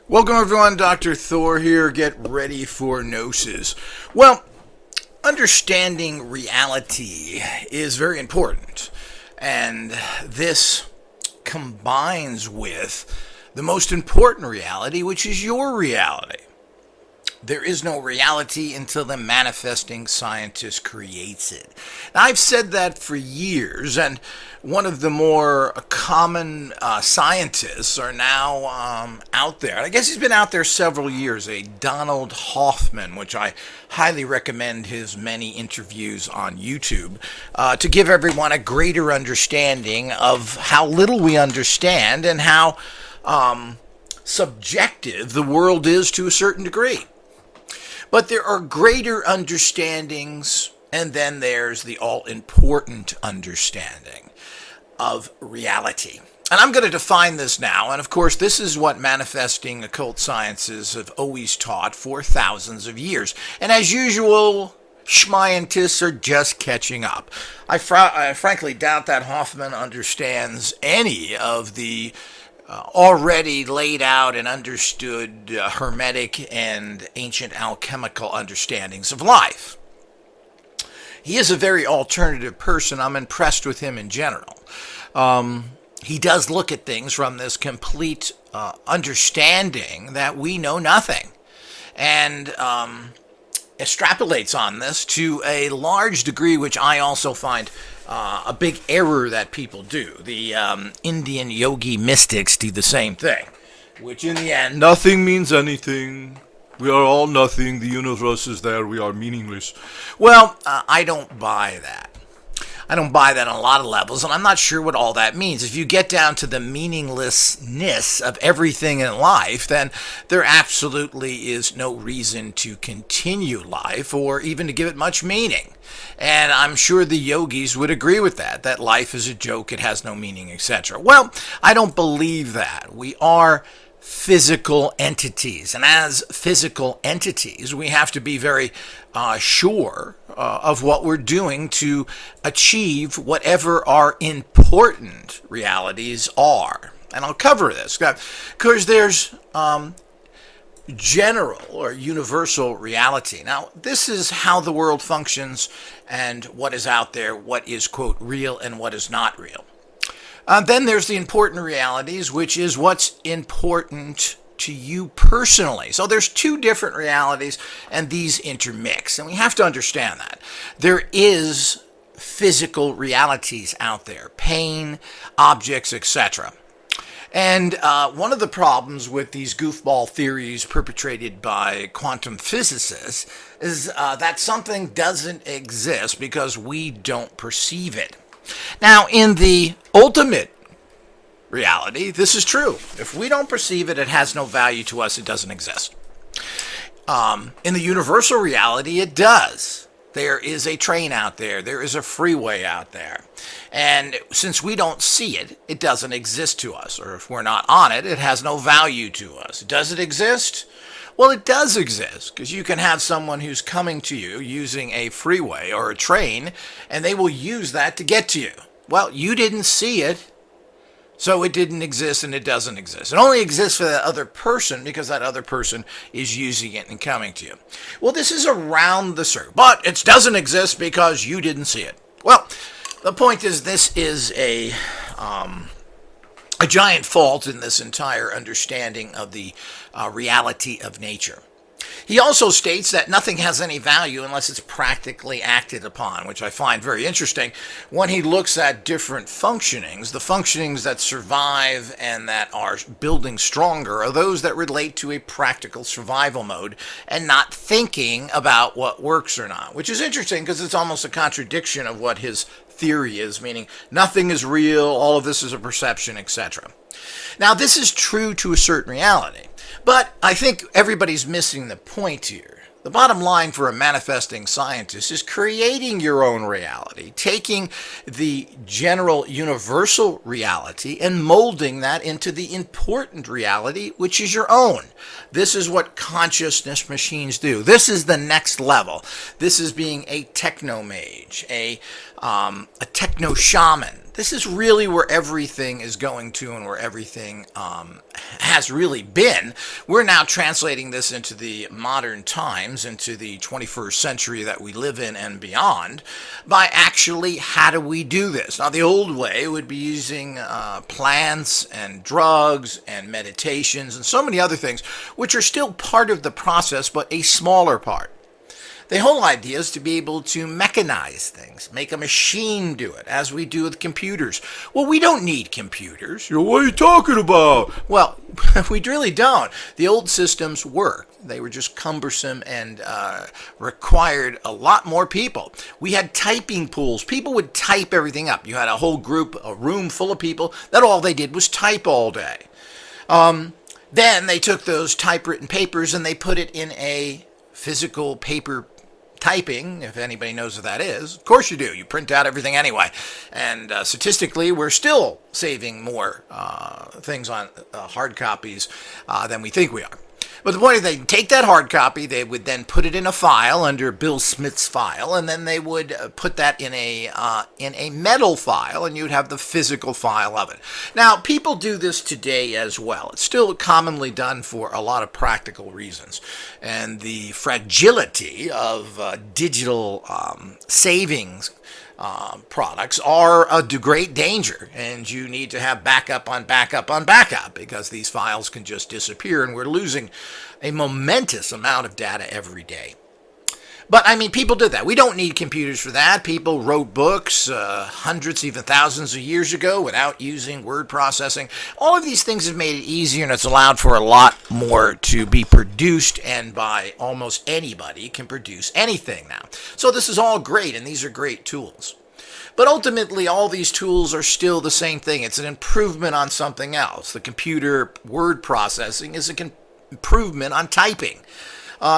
Welcome everyone, Dr. Thor here. Get ready for Gnosis. Well, understanding reality is very important, and this combines with the most important reality, which is your reality. There is no reality until the manifesting scientist creates it. Now, I've said that for years, and one of the more common scientists are now out there. I guess he's been out there several years, a Donald Hoffman, which I highly recommend his many interviews on YouTube, to give everyone a greater understanding of how little we understand and how subjective the world is to a certain degree. But there are greater understandings, and then there's the all-important understanding of reality. And I'm going to define this now, and of course this is what manifesting occult sciences have always taught for thousands of years. And as usual, scientists are just catching up. I frankly doubt that Hoffman understands any of the already laid out and understood hermetic and ancient alchemical understandings of life. He is a very alternative person. I'm impressed with him in general. He does look at things from this complete understanding that we know nothing, and extrapolates on this to a large degree, which I also find a big error that people do. The Indian yogi mystics do the same thing, which in the end, nothing means anything. We are all nothing. The universe is there. We are meaningless. Well, I don't buy that. I don't buy that on a lot of levels, and I'm not sure what all that means. If you get down to the meaninglessness of everything in life, then there absolutely is no reason to continue life or even to give it much meaning. And I'm sure the yogis would agree with that life is a joke, it has no meaning, etc. Well, I don't believe that. We are physical entities, and as physical entities, we have to be very sure of what we're doing to achieve whatever our important realities are. And I'll cover this because there's general or universal reality. Now, this is how the world functions and what is out there, what is, quote, real and what is not real. Then there's the important realities, which is what's important to you personally. So there's two different realities, and these intermix, and we have to understand that. There is physical realities out there, pain, objects, etc. And one of the problems with these goofball theories perpetrated by quantum physicists is that something doesn't exist because we don't perceive it. Now, in the ultimate reality, this is true. If we don't perceive it, it has no value to us. It doesn't exist. In the universal reality, it does. There is a train out there. There is a freeway out there. And since we don't see it, it doesn't exist to us. Or if we're not on it, it has no value to us. Does it exist? Well, it does exist, because you can have someone who's coming to you using a freeway or a train, and they will use that to get to you. Well, you didn't see it, so it didn't exist, and it doesn't exist. It only exists for that other person because that other person is using it and coming to you. Well, this is around the circle, but it doesn't exist because you didn't see it. Well, the point is, this is a giant fault in this entire understanding of the reality of nature. He also states that nothing has any value unless it's practically acted upon, which I find very interesting when he looks at different functionings. The functionings that survive and that are building stronger are those that relate to a practical survival mode and not thinking about what works or not, which is interesting because it's almost a contradiction of what his theory is, meaning nothing is real, all of this is a perception, etc. Now, this is true to a certain reality, but I think everybody's missing the point here. The bottom line for a manifesting scientist is creating your own reality, taking the general universal reality and molding that into the important reality, which is your own. This is what consciousness machines do. This is the next level. This is being a techno-mage, a techno-shaman. This is really where everything is going to and where everything has really been. We're now translating this into the modern times, into the 21st century that we live in and beyond, by actually how do we do this? Now, the old way would be using plants and drugs and meditations and so many other things, which are still part of the process, but a smaller part. The whole idea is to be able to mechanize things, make a machine do it, as we do with computers. Well, we don't need computers. What are you talking about? Well, we really don't. The old systems were. They were just cumbersome and required a lot more people. We had typing pools. People would type everything up. You had a whole group, a room full of people, that all they did was type all day. Then they took those typewritten papers and they put it in a physical paper typing, if anybody knows what that is. Of course you do. You print out everything anyway. And statistically, we're still saving more things on hard copies than we think we are. But the point is, they'd take that hard copy, they would then put it in a file under Bill Smith's file, and then they would put that in a metal file, and you'd have the physical file of it. Now, people do this today as well. It's still commonly done for a lot of practical reasons. And the fragility of digital savings products are a great danger, and you need to have backup on backup on backup, because these files can just disappear, and we're losing a momentous amount of data every day. But, I mean, people did that. We don't need computers for that. People wrote books hundreds, even thousands of years ago without using word processing. All of these things have made it easier, and it's allowed for a lot more to be produced, and by almost anybody can produce anything now. So this is all great, and these are great tools. But ultimately, all these tools are still the same thing. It's an improvement on something else. The computer word processing is an improvement on typing.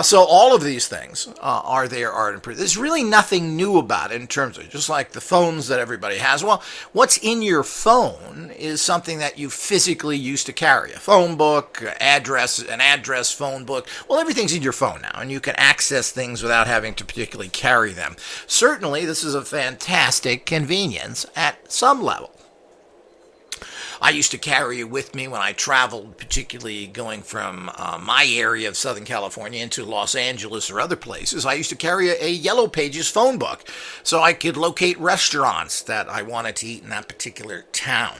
So all of these things are improved. There's really nothing new about it in terms of just like the phones that everybody has. Well, what's in your phone is something that you physically used to carry. A phone book, an address phone book. Well, everything's in your phone now, and you can access things without having to particularly carry them. Certainly, this is a fantastic convenience at some level. I used to carry it with me when I traveled, particularly going from my area of Southern California into Los Angeles or other places. I used to carry a Yellow Pages phone book so I could locate restaurants that I wanted to eat in that particular town.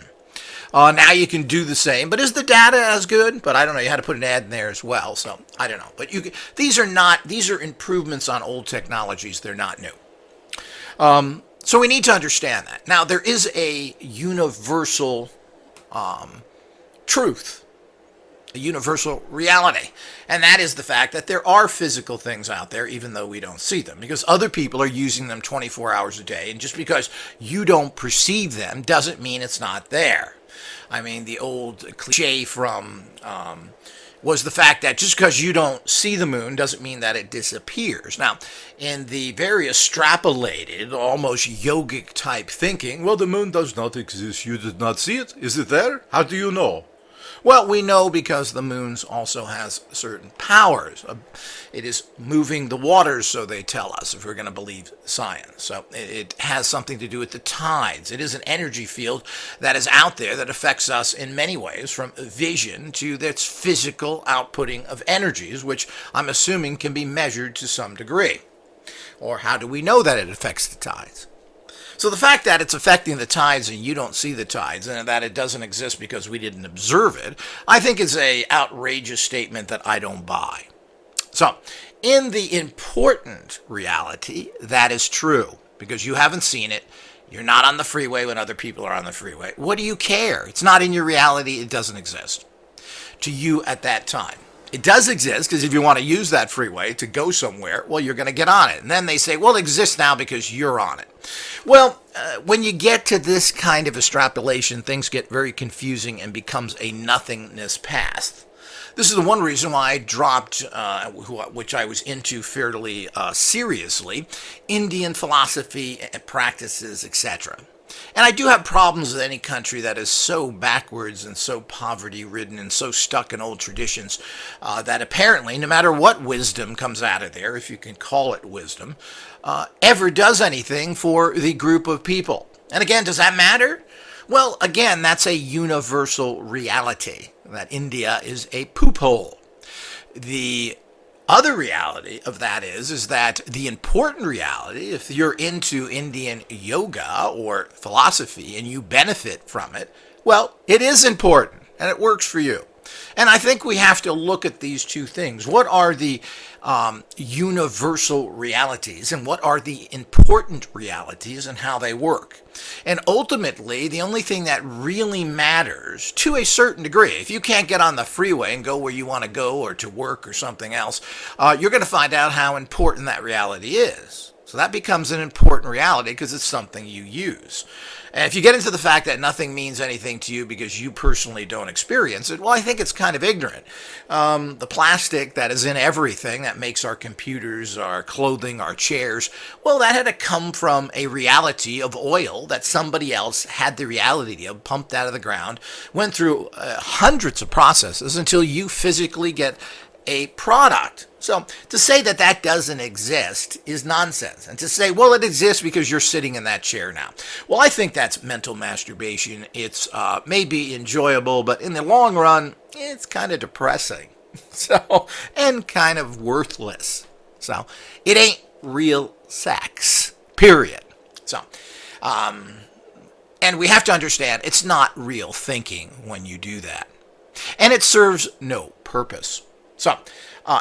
Now you can do the same, but is the data as good? But I don't know. You had to put an ad in there as well, so I don't know. But these are improvements on old technologies. They're not new. So we need to understand that. Now, there is a universal truth, a universal reality, and that is the fact that there are physical things out there, even though we don't see them, because other people are using them 24 hours a day, and just because you don't perceive them doesn't mean it's not there. I mean, the old cliche from was the fact that just because you don't see the moon doesn't mean that it disappears. Now, in the very extrapolated, almost yogic type thinking, well, the moon does not exist. You did not see it. Is it there? How do you know? Well, we know because the moon also has certain powers. It is moving the waters, so they tell us, if we're going to believe science. So it has something to do with the tides. It is an energy field that is out there that affects us in many ways, from vision to its physical outputting of energies, which I'm assuming can be measured to some degree. Or how do we know that it affects the tides? So the fact that it's affecting the tides and you don't see the tides, and that it doesn't exist because we didn't observe it, I think is an outrageous statement that I don't buy. So, in the important reality, that is true, because you haven't seen it. You're not on the freeway when other people are on the freeway. What do you care? It's not in your reality. It doesn't exist to you at that time. It does exist because if you want to use that freeway to go somewhere, well, you're going to get on it. And then they say, well, it exists now because you're on it. Well, when you get to this kind of extrapolation, things get very confusing and becomes a nothingness path. This is the one reason why I dropped, which I was into fairly seriously, Indian philosophy, practices, etc. And I do have problems with any country that is so backwards and so poverty-ridden and so stuck in old traditions that apparently, no matter what wisdom comes out of there, if you can call it wisdom, ever does anything for the group of people. And again, does that matter? Well, again, that's a universal reality that India is a poop hole. The other reality of that is that the important reality, if you're into Indian yoga or philosophy and you benefit from it, well, it is important and it works for you. And I think we have to look at these two things. What are the universal realities and what are the important realities and how they work? And ultimately, the only thing that really matters to a certain degree, if you can't get on the freeway and go where you want to go or to work or something else, you're going to find out how important that reality is. So that becomes an important reality because it's something you use. And if you get into the fact that nothing means anything to you because you personally don't experience it, well, I think it's kind of ignorant. The plastic that is in everything that makes our computers, our clothing, our chairs, well, that had to come from a reality of oil that somebody else had the reality of, pumped out of the ground, went through hundreds of processes until you physically get a product. So to say that that doesn't exist is nonsense. And to say, well, it exists because you're sitting in that chair now. Well, I think that's mental masturbation. It's maybe enjoyable, but in the long run, it's kind of depressing. So, and kind of worthless. So it ain't real sex, period. So, and we have to understand it's not real thinking when you do that. And it serves no purpose. So,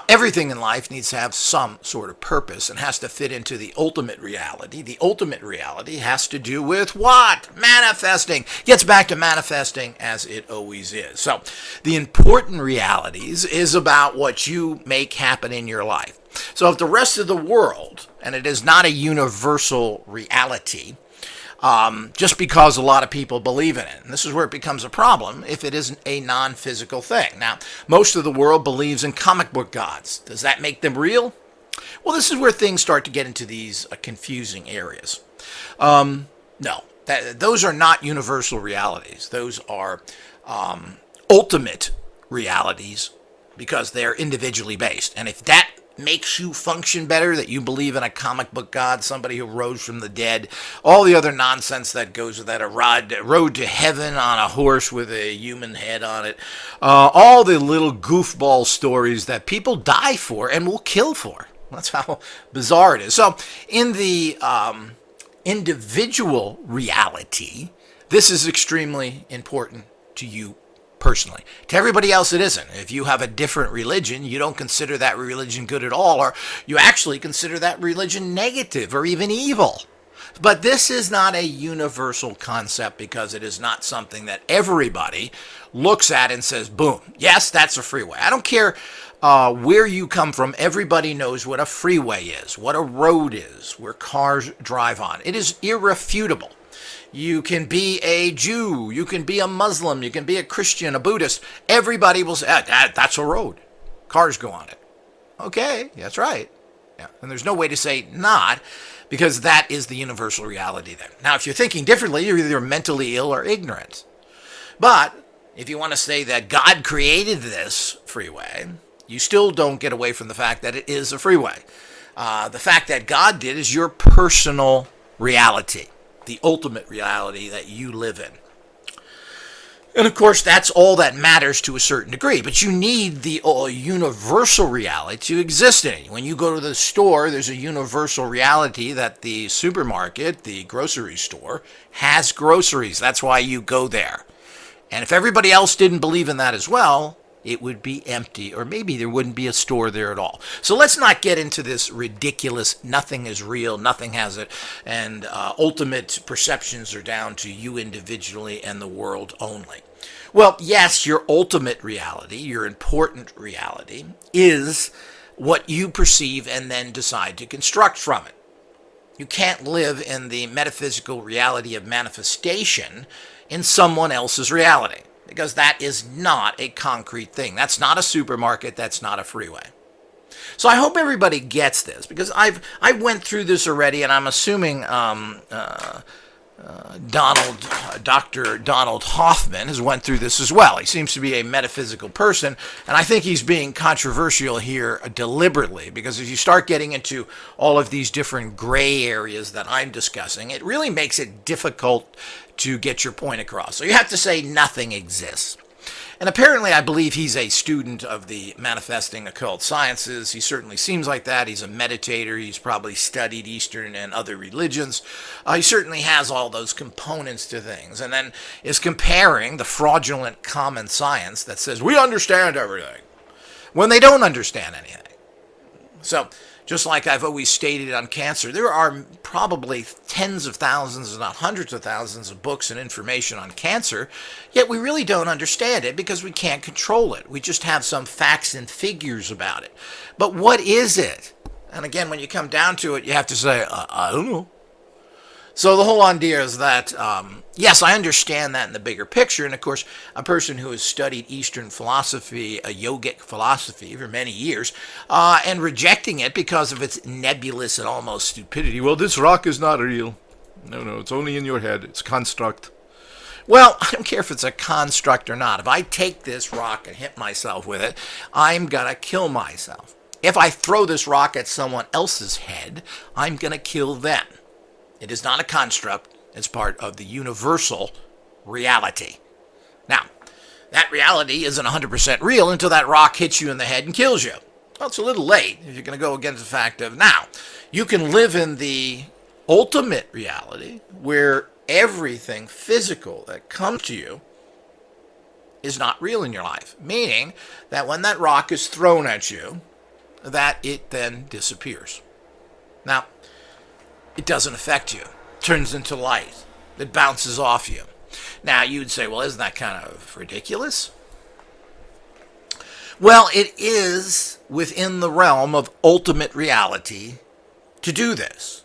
everything in life needs to have some sort of purpose and has to fit into the ultimate reality. The ultimate reality has to do with what? Manifesting. Gets back to manifesting as it always is. So, the important realities is about what you make happen in your life. So, if the rest of the world, and it is not a universal reality, just because a lot of people believe in it. And this is where it becomes a problem if it isn't a non-physical thing. Now, most of the world believes in comic book gods. Does that make them real? Well, this is where things start to get into these confusing areas. No, those are not universal realities. Those are ultimate realities because they're individually based. And if that makes you function better, that you believe in a comic book god, somebody who rose from the dead, all the other nonsense that goes with that, a road to heaven on a horse with a human head on it, all the little goofball stories that people die for and will kill for. That's how bizarre it is. So in the individual reality, this is extremely important to you personally. To everybody else, it isn't. If you have a different religion, you don't consider that religion good at all, or you actually consider that religion negative or even evil. But this is not a universal concept because it is not something that everybody looks at and says, boom, yes, that's a freeway. I don't care where you come from. Everybody knows what a freeway is, what a road is, where cars drive on. It is irrefutable. You can be a Jew, you can be a Muslim, you can be a Christian, a Buddhist. Everybody will say, that's a road. Cars go on it. Okay, that's right. Yeah. And there's no way to say not, because that is the universal reality then. Now, if you're thinking differently, you're either mentally ill or ignorant. But if you want to say that God created this freeway, you still don't get away from the fact that it is a freeway. The fact that God did is your personal reality. The ultimate reality that you live in. And of course, that's all that matters to a certain degree, but you need the universal reality to exist in it. When you go to the store, there's a universal reality that the supermarket, the grocery store, has groceries. That's why you go there. And if everybody else didn't believe in that as well, it would be empty, or maybe there wouldn't be a store there at all. So let's not get into this ridiculous, nothing is real, nothing has it, and ultimate perceptions are down to you individually and the world only. Well, yes, your ultimate reality, your important reality, is what you perceive and then decide to construct from it. You can't live in the metaphysical reality of manifestation in someone else's reality, because that is not a concrete thing. That's not a supermarket. That's not a freeway. So I hope everybody gets this, because I went through this already, and I'm assuming Dr. Donald Hoffman has went through this as well. He seems to be a metaphysical person, and I think he's being controversial here deliberately, because if you start getting into all of these different gray areas that I'm discussing, it really makes it difficult to get your point across. So you have to say nothing exists. And apparently, I believe he's a student of the manifesting occult sciences. He certainly seems like that. He's a meditator. He's probably studied Eastern and other religions. He certainly has all those components to things. And then is comparing the fraudulent common science that says we understand everything when they don't understand anything. So, just like I've always stated on cancer, there are probably tens of thousands, if not hundreds of thousands of books and information on cancer, yet we really don't understand it because we can't control it. We just have some facts and figures about it. But what is it? And again, when you come down to it, you have to say, I don't know. So the whole idea is that, yes, I understand that in the bigger picture. And of course, a person who has studied Eastern philosophy, a yogic philosophy for many years, and rejecting it because of its nebulous and almost stupidity. Well, this rock is not real. No, it's only in your head. It's a construct. Well, I don't care if it's a construct or not. If I take this rock and hit myself with it, I'm going to kill myself. If I throw this rock at someone else's head, I'm going to kill them. It is not a construct. It's part of the universal reality. Now, that reality isn't 100% real until that rock hits you in the head and kills you. Well, it's a little late if you're going to go against the fact of, now, you can live in the ultimate reality where everything physical that comes to you is not real in your life. Meaning that when that rock is thrown at you, that it then disappears. Now, it doesn't affect you. It turns into light. It bounces off you. Now, you'd say, well, isn't that kind of ridiculous? Well, it is within the realm of ultimate reality to do this.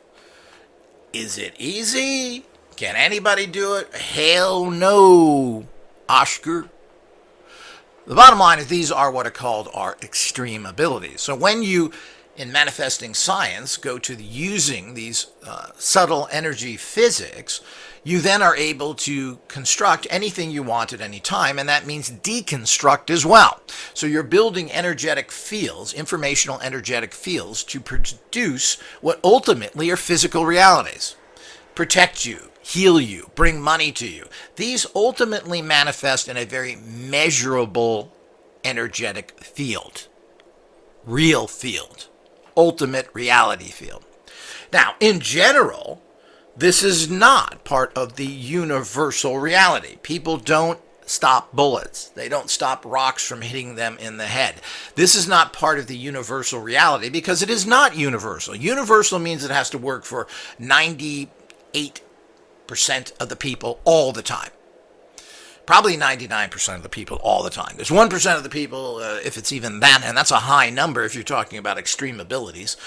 Is it easy? Can anybody do it? Hell no, Oscar. The bottom line is these are what are called our extreme abilities. So when you, in manifesting science, go to using these subtle energy physics, you then are able to construct anything you want at any time, and that means deconstruct as well. So you're building energetic fields, informational energetic fields, to produce what ultimately are physical realities. Protect you, heal you, bring money to you. These ultimately manifest in a very measurable energetic field. Real field. Ultimate reality field. Now, in general, this is not part of the universal reality. People don't stop bullets. They don't stop rocks from hitting them in the head. This is not part of the universal reality because it is not universal. Universal means it has to work for 98% of the people all the time. Probably 99% of the people all the time. There's 1% of the people, if it's even that, and that's a high number if you're talking about extreme abilities.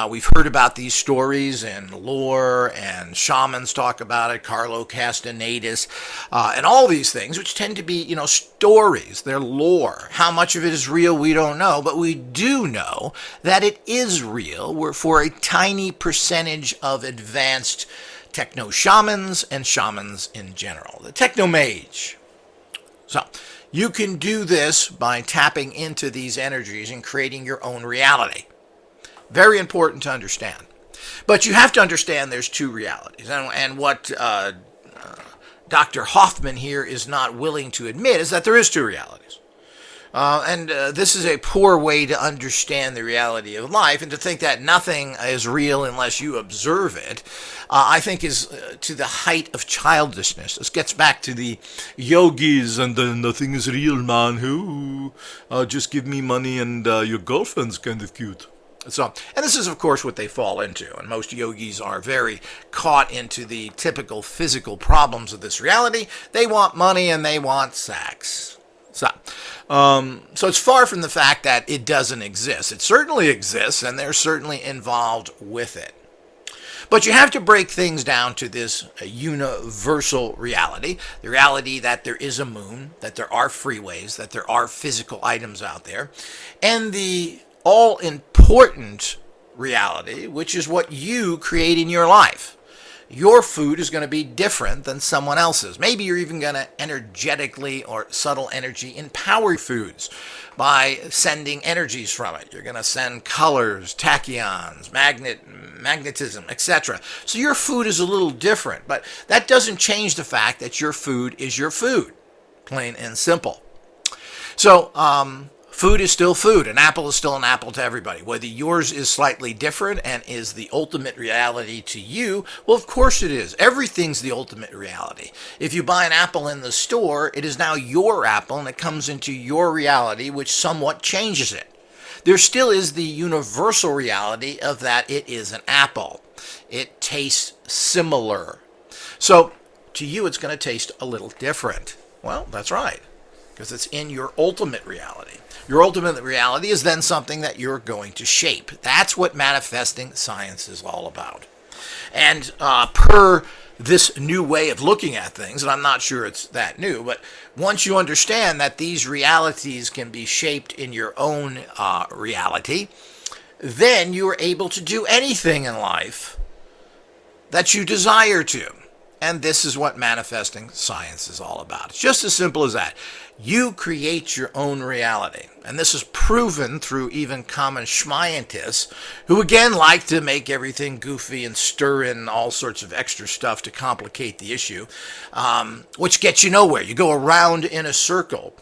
We've heard about these stories in lore, and shamans talk about it, Carlo Castaneda's, and all these things, which tend to be, stories. They're lore. How much of it is real, we don't know, but we do know that it is real. We're for a tiny percentage of advanced techno-shamans and shamans in general. The techno-mage. So, you can do this by tapping into these energies and creating your own reality. Very important to understand. But you have to understand there's two realities. And what Dr. Hoffman here is not willing to admit is that there is two realities. This is a poor way to understand the reality of life, and to think that nothing is real unless you observe it, I think is to the height of childishness. This gets back to the yogis and the nothing is real, man. Who just give me money and your girlfriend's kind of cute. So, and this is, of course, what they fall into. And most yogis are very caught into the typical physical problems of this reality. They want money and they want sex. So it's far from the fact that it doesn't exist. It certainly exists, and they're certainly involved with it. But you have to break things down to this universal reality, the reality that there is a moon, that there are freeways, that there are physical items out there, and the all-important reality, which is what you create in your life. your food is going to be different than someone else's. Maybe you're even going to energetically or subtle energy empower foods by sending energies from it. You're going to send colors, tachyons, magnetism, etc. So your food is a little different, but that doesn't change the fact that your food is your food, plain and simple. So, food is still food. An apple is still an apple to everybody. Whether yours is slightly different and is the ultimate reality to you, well, of course it is. Everything's the ultimate reality. If you buy an apple in the store, it is now your apple and it comes into your reality, which somewhat changes it. There still is the universal reality of that it is an apple. It tastes similar. So, to you, it's going to taste a little different. Well, that's right, because it's in your ultimate reality. Your ultimate reality is then something that you're going to shape. That's what manifesting science is all about. And per this new way of looking at things, and I'm not sure it's that new, but once you understand that these realities can be shaped in your own reality, then you are able to do anything in life that you desire to. And this is what manifesting science is all about. It's just as simple as that. You create your own reality. And this is proven through even common scientists who again like to make everything goofy and stir in all sorts of extra stuff to complicate the issue, which gets you nowhere. You go around in a circle.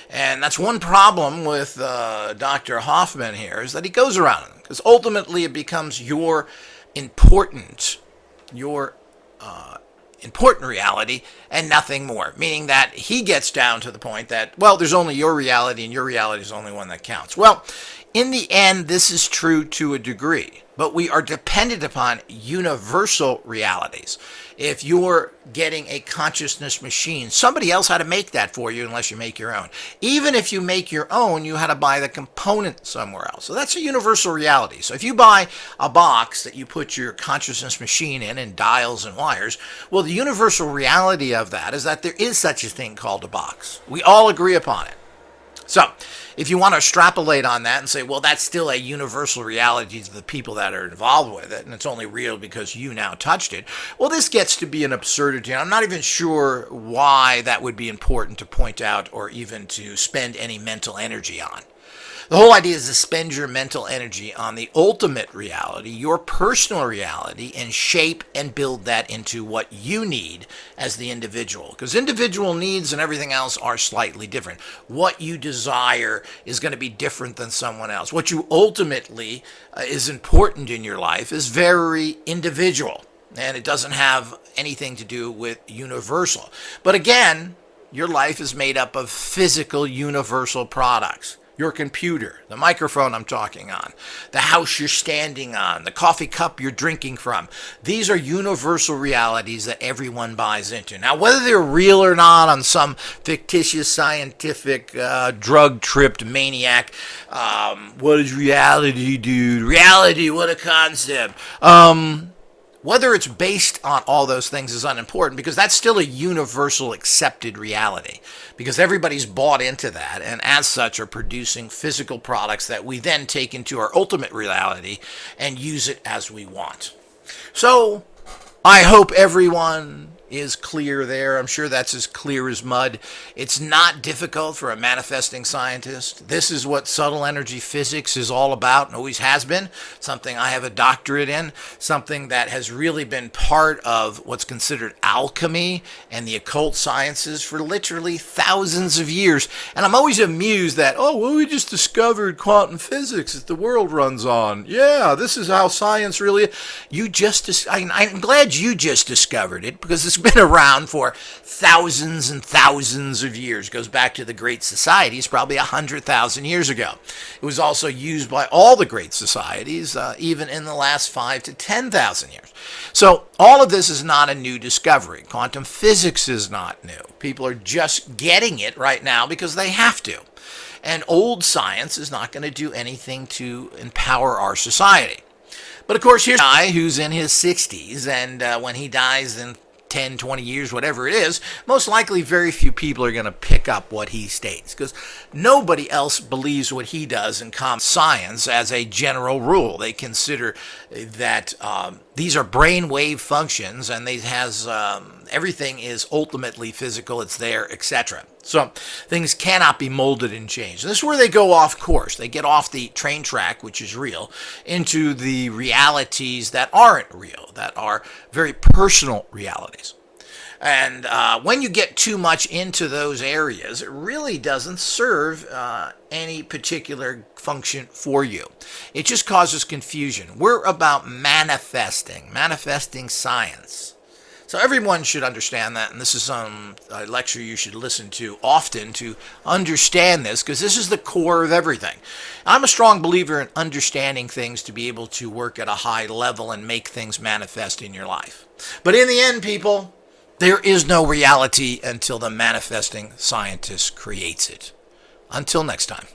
And that's one problem with Dr. Hoffman here, is that he goes around. Because ultimately it becomes your important reality and nothing more, meaning that he gets down to the point that, well, there's only your reality and your reality is the only one that counts. Well, in the end, this is true to a degree, but we are dependent upon universal realities. If you're getting a consciousness machine, somebody else had to make that for you unless you make your own. Even if you make your own, you had to buy the component somewhere else. So that's a universal reality. So if you buy a box that you put your consciousness machine in and dials and wires, well, the universal reality of that is that there is such a thing called a box. We all agree upon it. So, if you want to extrapolate on that and say, well, that's still a universal reality to the people that are involved with it, and it's only real because you now touched it, well, this gets to be an absurdity. I'm not even sure why that would be important to point out or even to spend any mental energy on. The whole idea is to spend your mental energy on the ultimate reality, your personal reality, and shape and build that into what you need as the individual. Because individual needs and everything else are slightly different. What you desire is going to be different than someone else. What you ultimately is important in your life is very individual, and it doesn't have anything to do with universal. But again, your life is made up of physical universal products. Your computer, the microphone I'm talking on, the house you're standing on, the coffee cup you're drinking from. These are universal realities that everyone buys into. Now, whether they're real or not on some fictitious scientific drug-tripped maniac, what is reality, dude? Reality, what a concept. Whether it's based on all those things is unimportant, because that's still a universal accepted reality, because everybody's bought into that and as such are producing physical products that we then take into our ultimate reality and use it as we want. So I hope everyone is clear there. I'm sure that's as clear as mud. It's not difficult for a manifesting scientist. This is what subtle energy physics is all about and always has been, something I have a doctorate in, something that has really been part of what's considered alchemy and the occult sciences for literally thousands of years. And I'm always amused that, oh, well, we just discovered quantum physics that the world runs on. Yeah, this is how science really is. I'm glad you just discovered it, because it's been around for thousands and thousands of years. It goes back to the great societies probably 100,000 years ago. It was also used by all the great societies, even in the last 5 to 10,000 years. So all of this is not a new discovery. Quantum physics is not new. People are just getting it right now because they have to. And old science is not going to do anything to empower our society. But of course, here's a guy who's in his 60s, and when he dies in 10, 20 years, whatever it is, most likely very few people are going to pick up what he states, because nobody else believes what he does in common science as a general rule. They consider that These are brainwave functions, and they has everything is ultimately physical. It's there, etc. So things cannot be molded and changed. And this is where they go off course. They get off the train track, which is real, into the realities that aren't real, that are very personal realities. And when you get too much into those areas, it really doesn't serve any particular function for you. It just causes confusion. We're about manifesting science. So everyone should understand that, and this is a lecture you should listen to often to understand this, because this is the core of everything. I'm a strong believer in understanding things to be able to work at a high level and make things manifest in your life. But in the end, people, there is no reality until the manifesting scientist creates it. Until next time.